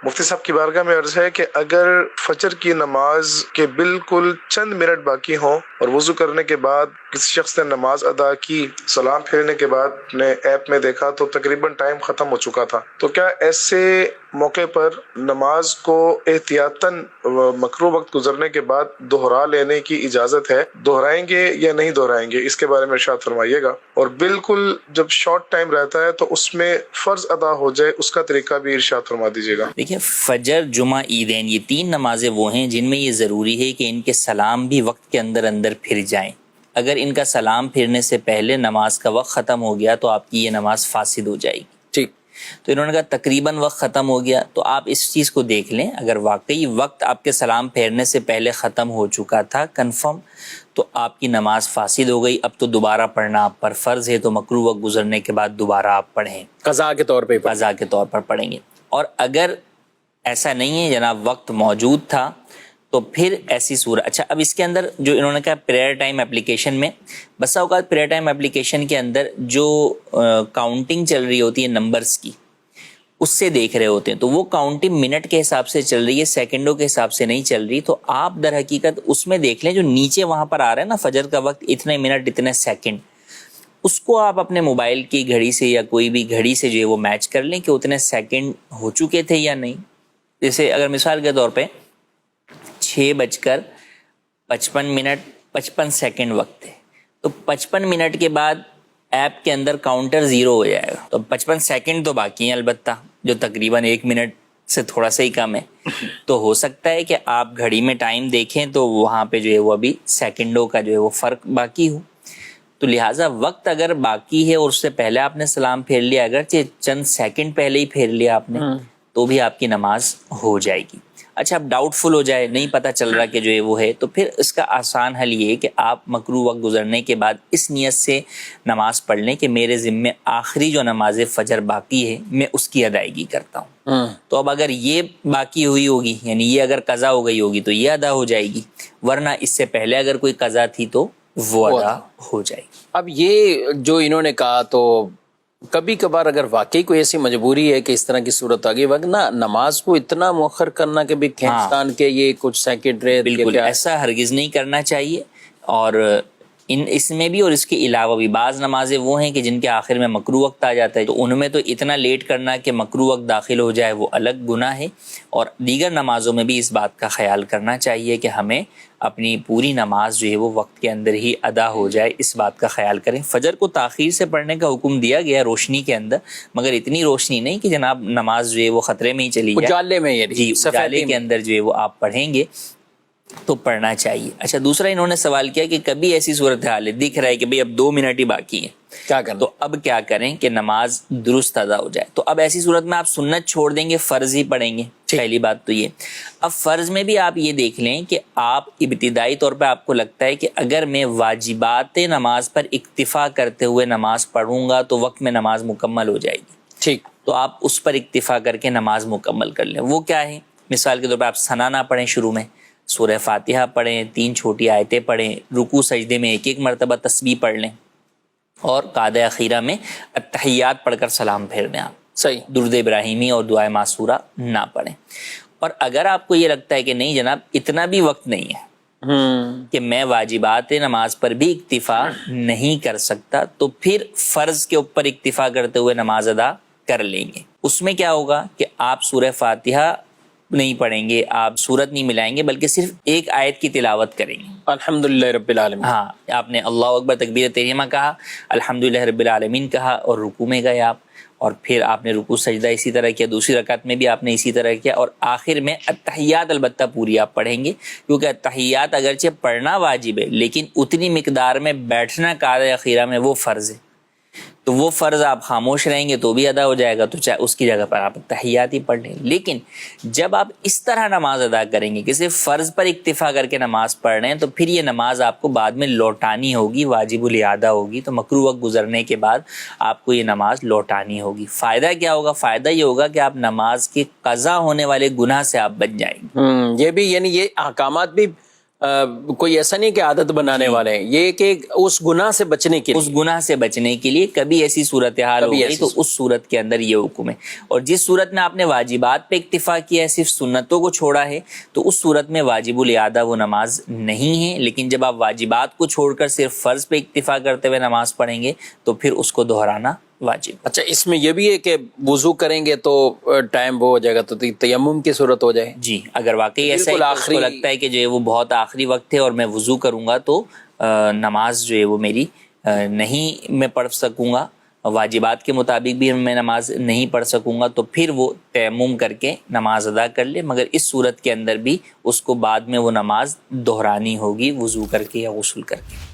مفتی صاحب کی بارگاہ میں عرض ہے کہ اگر فجر کی نماز کے بالکل چند منٹ باقی ہوں اور وضو کرنے کے بعد کسی شخص نے نماز ادا کی، سلام پھیرنے کے بعد نے ایپ میں دیکھا تو تقریباً ٹائم ختم ہو چکا تھا، تو کیا ایسے موقع پر نماز کو احتیاطاً مکروہ وقت گزرنے کے بعد دوہرا لینے کی اجازت ہے؟ دوہرائیں گے یا نہیں دوہرائیں گے، اس کے بارے میں ارشاد فرمائیے گا۔ اور بالکل جب شارٹ ٹائم رہتا ہے تو اس میں فرض ادا ہو جائے، اس کا طریقہ بھی ارشاد فرما دیجیے گا۔ دیکھیں، فجر، جمعہ، عیدین، یہ 3 نمازیں وہ ہیں جن میں یہ ضروری ہے کہ ان کے سلام بھی وقت کے اندر اندر پھر جائیں۔ اگر ان کا سلام پھرنے سے پہلے نماز کا وقت ختم ہو گیا تو آپ کی یہ نماز فاسد ہو جائے گی۔ ٹھیک، تو انہوں نے کہا تقریباً وقت ختم ہو گیا، تو آپ اس چیز کو دیکھ لیں، اگر واقعی وقت آپ کے سلام پھیرنے سے پہلے ختم ہو چکا تھا کنفرم، تو آپ کی نماز فاسد ہو گئی۔ اب تو دوبارہ پڑھنا آپ پر فرض ہے، تو مکروہ وقت گزرنے کے بعد دوبارہ آپ پڑھیں، قضا کے طور پہ قضا کے طور پر پڑھیں گے۔ اور اگر ایسا نہیں ہے جناب، وقت موجود تھا، تو پھر ایسی صورت، اچھا اب اس کے اندر جو انہوں نے کہا پریئر ٹائم اپلیکیشن میں، بسا اوقات پریئر ٹائم اپلیکیشن کے اندر جو کاؤنٹنگ چل رہی ہوتی ہے نمبرز کی، اس سے دیکھ رہے ہوتے ہیں، تو وہ کاؤنٹنگ منٹ کے حساب سے چل رہی ہے، سیکنڈوں کے حساب سے نہیں چل رہی۔ تو آپ در حقیقت اس میں دیکھ لیں جو نیچے وہاں پر آ رہا ہے نا، فجر کا وقت اتنے منٹ اتنے سیکنڈ، اس کو آپ اپنے موبائل کی گھڑی سے یا کوئی بھی گھڑی سے جو ہے وہ میچ کر لیں کہ اتنے سیکنڈ ہو چکے تھے یا نہیں۔ جیسے اگر مثال کے طور پہ 6:55 وقت ہے، تو 55 منٹ کے بعد ایپ کے اندر کاؤنٹر 0 ہو جائے گا، تو 55 سیکنڈ تو باقی ہیں البتہ، جو تقریباً 1 منٹ سے تھوڑا سا ہی کم ہے۔ تو ہو سکتا ہے کہ آپ گھڑی میں ٹائم دیکھیں تو وہاں پہ جو ہے وہ ابھی سیکنڈوں کا جو ہے وہ فرق باقی ہو، تو لہٰذا وقت اگر باقی ہے اور اس سے پہلے آپ نے سلام پھیر لیا، اگرچہ چند سیکنڈ پہلے ہی پھیر لیا آپ نے، تو بھی آپ کی نماز ہو جائے گی۔ اچھا اب ڈاؤٹ فل ہو جائے، نہیں پتہ چل رہا کہ جو ہے وہ ہے، تو پھر اس کا آسان حل یہ ہے کہ آپ مکروہ وقت گزرنے کے بعد اس نیت سے نماز پڑھ لیں کہ میرے ذمے آخری جو نماز فجر باقی ہے میں اس کی ادائیگی کرتا ہوں۔ تو اب اگر یہ باقی ہوئی ہوگی، یعنی یہ اگر قضا ہو گئی ہوگی تو یہ ادا ہو جائے گی، ورنہ اس سے پہلے اگر کوئی قضا تھی تو وہ ادا ہو جائے گی۔ اب یہ جو انہوں نے کہا، تو کبھی کبھار اگر واقعی کوئی ایسی مجبوری ہے کہ اس طرح کی صورت آ گئی، وقت نہ نماز کو اتنا مؤخر کرنا کہ بھی کھینچتان کے یہ کچھ سیکنڈ رہے، بالکل ایسا ہرگز نہیں کرنا چاہیے۔ اور اس میں بھی اور اس کے علاوہ بھی بعض نمازیں وہ ہیں کہ جن کے آخر میں مکروہ وقت آ جاتا ہے، تو ان میں تو اتنا لیٹ کرنا کہ مکروہ وقت داخل ہو جائے وہ الگ گناہ ہے۔ اور دیگر نمازوں میں بھی اس بات کا خیال کرنا چاہیے کہ ہمیں اپنی پوری نماز جو ہے وہ وقت کے اندر ہی ادا ہو جائے، اس بات کا خیال کریں۔ فجر کو تاخیر سے پڑھنے کا حکم دیا گیا روشنی کے اندر، مگر اتنی روشنی نہیں کہ جناب نماز جو ہے وہ خطرے میں ہی چلی جائے، اجالے میں، جی اجالے کے اندر جو ہے وہ آپ پڑھیں گے تو پڑھنا چاہیے۔ اچھا دوسرا انہوں نے سوال کیا کہ کبھی ایسی صورتحال ہے، دکھ رہا ہے کہ بھئی اب 2 منٹ ہی باقی ہیں، کیا کرنا؟ تو اب کیا کریں کہ نماز درست ادا ہو جائے؟ تو اب ایسی صورت میں آپ سنت چھوڑ دیں گے، فرض ہی پڑھیں گے، پہلی بات تو یہ۔ اب فرض میں بھی آپ یہ دیکھ لیں کہ آپ ابتدائی طور پہ آپ کو لگتا ہے کہ اگر میں واجبات نماز پر اکتفا کرتے ہوئے نماز پڑھوں گا تو وقت میں نماز مکمل ہو جائے گی، ٹھیک، تو آپ اس پر اکتفا کر کے نماز مکمل کر لیں۔ وہ کیا ہے؟ مثال کے طور پہ آپ ثنا نہ پڑھیں، شروع میں سورہ فاتحہ پڑھیں، 3 چھوٹی آیتیں پڑھیں، رکوع سجدے میں 1 مرتبہ تسبیح پڑھ لیں، اور قعدہ اخیرہ میں التحیات پڑھ کر سلام پھیر دیں۔ آپ صحیح، درود ابراہیمی اور دعائے معصورہ نہ پڑھیں۔ اور اگر آپ کو یہ لگتا ہے کہ نہیں جناب اتنا بھی وقت نہیں ہے کہ میں واجبات نماز پر بھی اکتفا نہیں کر سکتا، تو پھر فرض کے اوپر اکتفا کرتے ہوئے نماز ادا کر لیں گے۔ اس میں کیا ہوگا کہ آپ سورہ فاتحہ نہیں پڑھیں گے، آپ سورت نہیں ملائیں گے، بلکہ صرف 1 آیت کی تلاوت کریں گے۔ الحمدللہ رب العالمین، ہاں، آپ نے اللہ اکبر تکبیر تحریمہ کہا، الحمدللہ رب العالمین کہا، اور رکوع میں گئے آپ، اور پھر آپ نے رکوع سجدہ اسی طرح کیا، دوسری رکعت میں بھی آپ نے اسی طرح کیا، اور آخر میں التحیات البتہ پوری آپ پڑھیں گے، کیونکہ التحیات اگرچہ پڑھنا واجب ہے لیکن اتنی مقدار میں بیٹھنا قعدہ اخیرہ میں وہ فرض ہے، تو وہ فرض آپ خاموش رہیں گے تو بھی ادا ہو جائے گا، تو چاہے اس کی جگہ پر آپ تحیات ہی پڑھ لیں۔ لیکن جب آپ اس طرح نماز ادا کریں گے کہ صرف فرض پر اکتفا کر کے نماز پڑھ رہے ہیں، تو پھر یہ نماز آپ کو بعد میں لوٹانی ہوگی، واجب الاعادہ ہوگی، تو مکروہ وقت گزرنے کے بعد آپ کو یہ نماز لوٹانی ہوگی۔ فائدہ کیا ہوگا؟ فائدہ یہ ہوگا کہ آپ نماز کے قضا ہونے والے گناہ سے آپ بچ جائیں گے۔ یہ بھی، یعنی یہ احکامات بھی کوئی ایسا نہیں کہ عادت بنانے والے ہیں، یہ کہ اس گناہ سے بچنے کے اس گناہ سے بچنے کے لیے کبھی ایسی صورتحال ہو گئی تو اس صورت کے اندر یہ حکم ہے. اور جس صورت میں آپ نے واجبات پہ اکتفا کیا ہے، صرف سنتوں کو چھوڑا ہے، تو اس صورت میں واجب الاعادہ وہ نماز نہیں ہے. لیکن جب آپ واجبات کو چھوڑ کر صرف فرض پہ اکتفا کرتے ہوئے نماز پڑھیں گے تو پھر اس کو دہرانا واجب. اچھا، اس میں یہ بھی ہے کہ وضو کریں گے تو ٹائم وہ ہو جائے گا تو تیمم کی صورت ہو جائے. جی، اگر واقعی ایسا بالکل اس کو لگتا ہے کہ جو ہے وہ بہت آخری وقت ہے اور میں وضو کروں گا تو نماز جو ہے وہ میری نہیں میں پڑھ سکوں گا، واجبات کے مطابق بھی میں نماز نہیں پڑھ سکوں گا، تو پھر وہ تیمم کر کے نماز ادا کر لے. مگر اس صورت کے اندر بھی اس کو بعد میں وہ نماز دہرانی ہوگی وضو کر کے یا غسل کر کے.